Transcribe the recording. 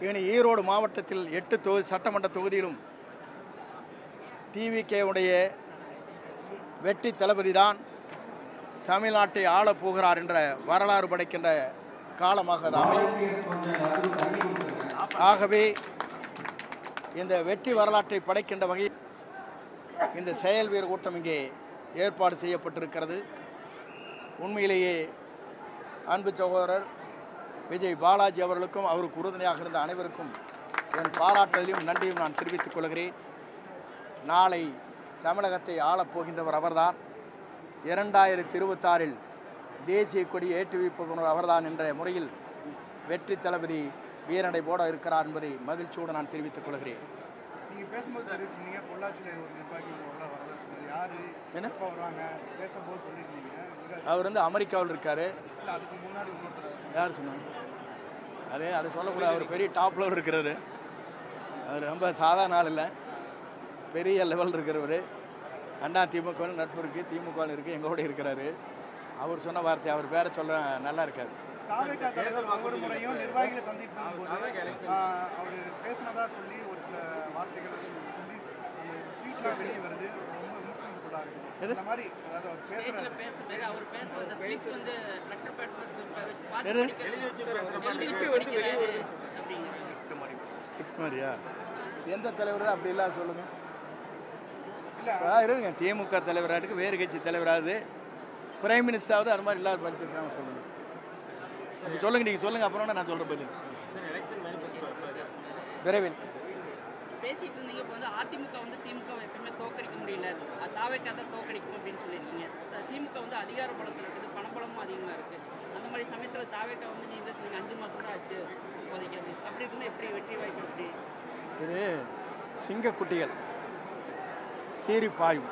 இனி ஈரோடு மாவட்டத்தில் 8 சட்டமன்ற தொகுதியிலும் டிவிகேவுடைய வெற்றி தளபதி தான் தமிழ்நாட்டை ஆளப் போகிறார் என்ற வரலாறு படைக்கின்ற காலமாக அது அமையும். ஆகவே இந்த வெற்றி வரலாற்றை படைக்கின்ற வகையில் இந்த செயல் வீர கூட்டம் இங்கே ஏற்பாடு செய்யப்பட்டிருக்கிறது. உண்மையிலேயே அன்பு சகோதரர் விஜய் பாலாஜி அவர்களுக்கும் அவருக்கு உறுதுணையாக இருந்த அனைவருக்கும் என் பாராட்டுதலையும் நன்றியும் நான் தெரிவித்துக் கொள்கிறேன். நாளை தமிழகத்தை ஆளப்போகின்றவர் அவர்தான். 2026 தேசிய கொடி ஏற்றி வைப்பவர் அவர்தான் என்ற முறையில் வெற்றி தளபதி வீரனை போட இருக்கிறார் என்பதை மகிழ்ச்சியோடு நான் தெரிவித்துக் கொள்கிறேன். நீங்கள் பேசும்போது தெரிவிச்சிருந்தீங்க பொள்ளாச்சியில் ஒரு நிர்வாகி யார் என்ன வருவாங்க பேசும்போது சொல்லியிருந்தீங்க. அவர் அமெரிக்காவில் இருக்கார். அதுக்கு முன்னாடி யார் சொன்னாங்க? அது சொல்லக்கூடாது. அவர் பெரிய டாப் லெவல் இருக்கிறாரு. அவர் ரொம்ப சாதாரண ஆள் இல்லை, பெரிய லெவல் இருக்கிறவர். அண்ணா திமுக நட்பு இருக்குது, திமுக இருக்குது, எங்களோட இருக்கிறாரு. அவர் சொன்ன வார்த்தை அவர் பேரை சொல்ல நல்லா இருக்காது. ஒவ்வொரு முறையும் நிர்வாகிகளை சந்திக்கும் போது அவர் பேசினதா சொல்லி ஒரு சில வார்த்தைகள் சொல்லி ஸ்வீட்லாம் வெளியே வருது. ரொம்ப விமர்சனம் சொல்றாரு. இந்த மாதிரி அதாவது அவர் பேசுறது ஸ்கிரிப்ட் மாதிரியா? எந்த தலைவர் அப்படி இல்லாத சொல்லுங்க. இருங்க, திமுக தலைவராக வேறு கட்சி தலைவராது பிரைம் மினிஸ்டராவது அது மாதிரி இல்லாத படிச்சிருக்காங்க சொல்லுங்க. அப்படி சொல்லுங்க, நீங்கள் சொல்லுங்க, அப்புறம் நான் சொல்கிற பதில் விரைவில் பேசிட்டு இருந்தீங்க. இப்போ அதிமுக திமுக எப்பவுமே தோக்கடிக்க முடியல, தாவேக்கா தான் தோக்கடிக்கும் அப்படின்னு சொல்லியிருக்கீங்க. திமுக அதிகார பலத்தில் இருக்குது, பணபலமும் அதிகமாக இருக்குது. அந்த மாதிரி சமயத்தில் தாவேக்கா நீங்கள் சொன்னீங்க 5 மாதம் தான் ஆச்சு இப்போதைக்கு. அப்படி இருக்குன்னா எப்படி வெற்றி வாய்ப்பு? எப்படி இது சிங்க குட்டிகள் சீறி பாயும்.